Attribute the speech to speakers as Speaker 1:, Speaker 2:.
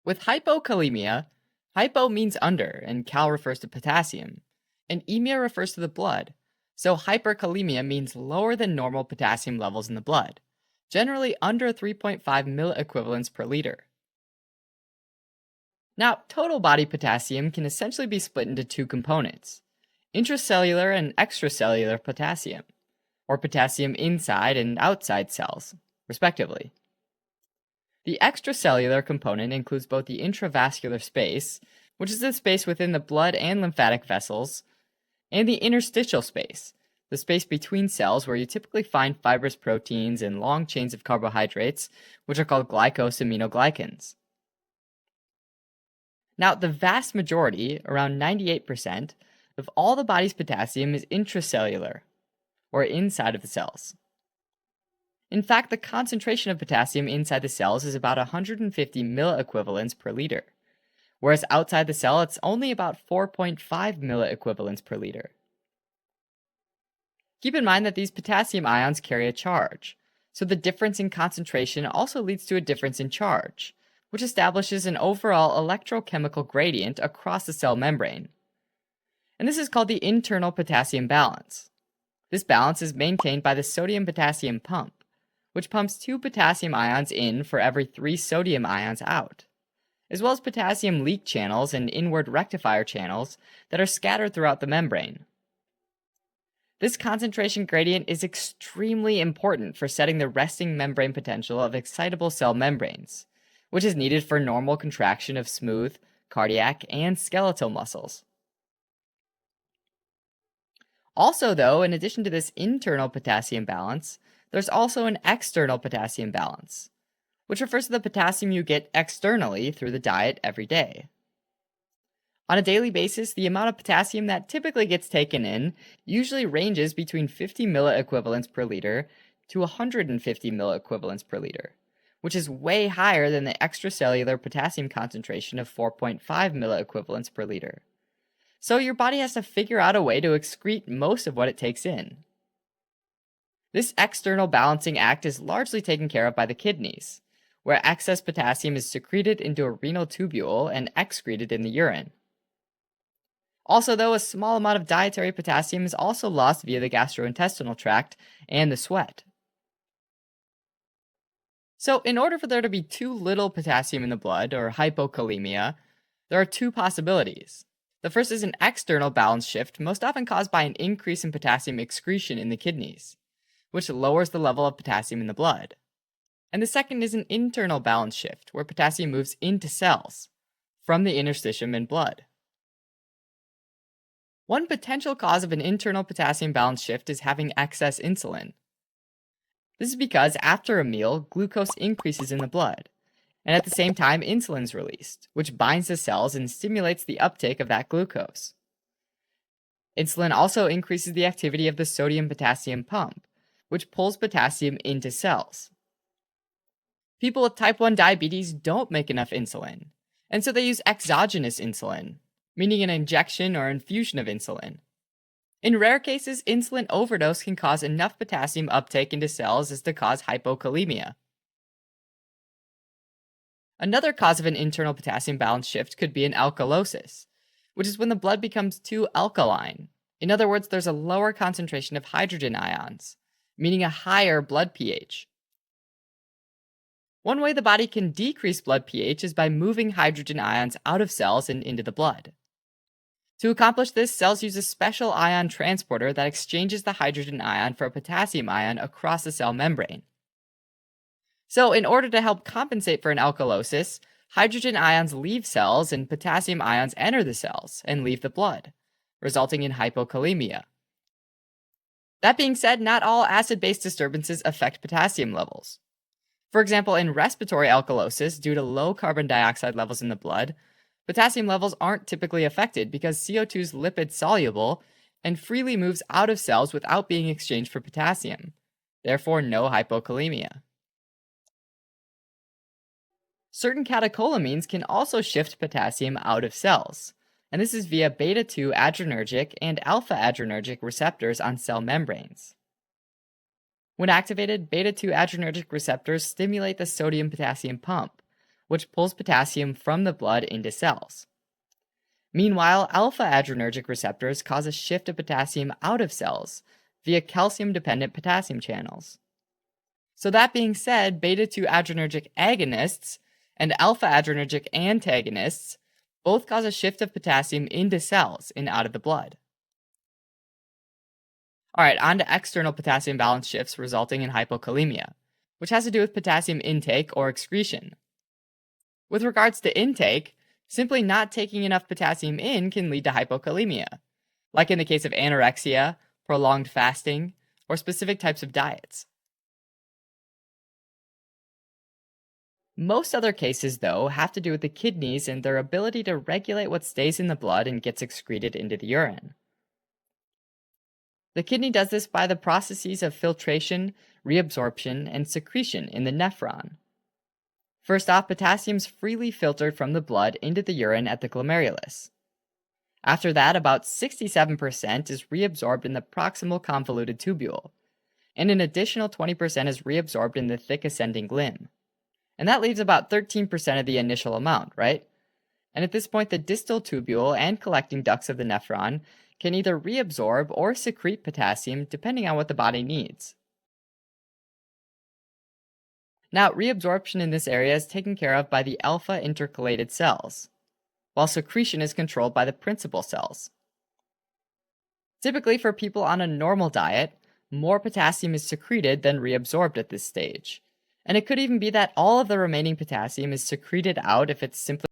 Speaker 1: With hypokalemia, hypo means under, and cal refers to potassium, and emia refers to the blood. So hyperkalemia means lower than normal potassium levels in the blood, generally under 3.5 milliequivalents per liter. Now, total body potassium can essentially be split into two components: intracellular and extracellular potassium, or potassium inside and outside cells, respectively. The extracellular component includes both the intravascular space, which is the space within the blood and lymphatic vessels, and the interstitial space, the space between cells where you typically find fibrous proteins and long chains of carbohydrates, which are called glycosaminoglycans. Now, the vast majority, around 98%, of all the body's potassium is intracellular, or inside of the cells. In fact, the concentration of potassium inside the cells is about 150 milliequivalents per liter, whereas outside the cell it's only about 4.5 milliequivalents per liter. Keep in mind that these potassium ions carry a charge, so the difference in concentration also leads to a difference in charge, which establishes an overall electrochemical gradient across the cell membrane. And this is called the internal potassium balance. This balance is maintained by the sodium-potassium pump, which pumps 2 potassium ions in for every 3 sodium ions out, as well as potassium leak channels and inward rectifier channels that are scattered throughout the membrane. This concentration gradient is extremely important for setting the resting membrane potential of excitable cell membranes, which is needed for normal contraction of smooth, cardiac, and skeletal muscles. Also, though, in addition to this internal potassium balance, there's also an external potassium balance, which refers to the potassium you get externally through the diet every day. On a daily basis, the amount of potassium that typically gets taken in usually ranges between 50 milliequivalents per liter to 150 milliequivalents per liter, which is way higher than the extracellular potassium concentration of 4.5 milliequivalents per liter. So your body has to figure out a way to excrete most of what it takes in. This external balancing act is largely taken care of by the kidneys, where excess potassium is secreted into a renal tubule and excreted in the urine. Also, though, a small amount of dietary potassium is also lost via the gastrointestinal tract and the sweat. So, in order for there to be too little potassium in the blood, or hypokalemia, there are two possibilities. The first is an external balance shift, most often caused by an increase in potassium excretion in the kidneys, which lowers the level of potassium in the blood. And the second is an internal balance shift, where potassium moves into cells, from the interstitium in blood. One potential cause of an internal potassium balance shift is having excess insulin. This is because after a meal, glucose increases in the blood, and at the same time insulin is released, which binds the cells and stimulates the uptake of that glucose. Insulin also increases the activity of the sodium-potassium pump, which pulls potassium into cells. People with type 1 diabetes don't make enough insulin, and so they use exogenous insulin, meaning an injection or infusion of insulin. In rare cases, insulin overdose can cause enough potassium uptake into cells as to cause hypokalemia. Another cause of an internal potassium balance shift could be an alkalosis, which is when the blood becomes too alkaline. In other words, there's a lower concentration of hydrogen ions, meaning a higher blood pH. One way the body can decrease blood pH is by moving hydrogen ions out of cells and into the blood. To accomplish this, cells use a special ion transporter that exchanges the hydrogen ion for a potassium ion across the cell membrane. So, in order to help compensate for an alkalosis, hydrogen ions leave cells and potassium ions enter the cells and leave the blood, resulting in hypokalemia. That being said, not all acid-base disturbances affect potassium levels. For example, in respiratory alkalosis, due to low carbon dioxide levels in the blood, potassium levels aren't typically affected because CO2 is lipid soluble and freely moves out of cells without being exchanged for potassium. Therefore, no hypokalemia. Certain catecholamines can also shift potassium out of cells, and this is via beta-2 adrenergic and alpha-adrenergic receptors on cell membranes. When activated, beta-2 adrenergic receptors stimulate the sodium-potassium pump, which pulls potassium from the blood into cells. Meanwhile, alpha adrenergic receptors cause a shift of potassium out of cells via calcium-dependent potassium channels. So that being said, beta-2 adrenergic agonists and alpha adrenergic antagonists both cause a shift of potassium into cells and out of the blood. Alright, on to external potassium balance shifts resulting in hypokalemia, which has to do with potassium intake or excretion. With regards to intake, simply not taking enough potassium in can lead to hypokalemia, like in the case of anorexia, prolonged fasting, or specific types of diets. Most other cases, though, have to do with the kidneys and their ability to regulate what stays in the blood and gets excreted into the urine. The kidney does this by the processes of filtration, reabsorption, and secretion in the nephron. First off, potassium is freely filtered from the blood into the urine at the glomerulus. After that, about 67% is reabsorbed in the proximal convoluted tubule, and an additional 20% is reabsorbed in the thick ascending limb. And that leaves about 13% of the initial amount, right? And at this point, the distal tubule and collecting ducts of the nephron can either reabsorb or secrete potassium depending on what the body needs. Now, reabsorption in this area is taken care of by the alpha intercalated cells, while secretion is controlled by the principal cells. Typically, for people on a normal diet, more potassium is secreted than reabsorbed at this stage. And it could even be that all of the remaining potassium is secreted out if it's simply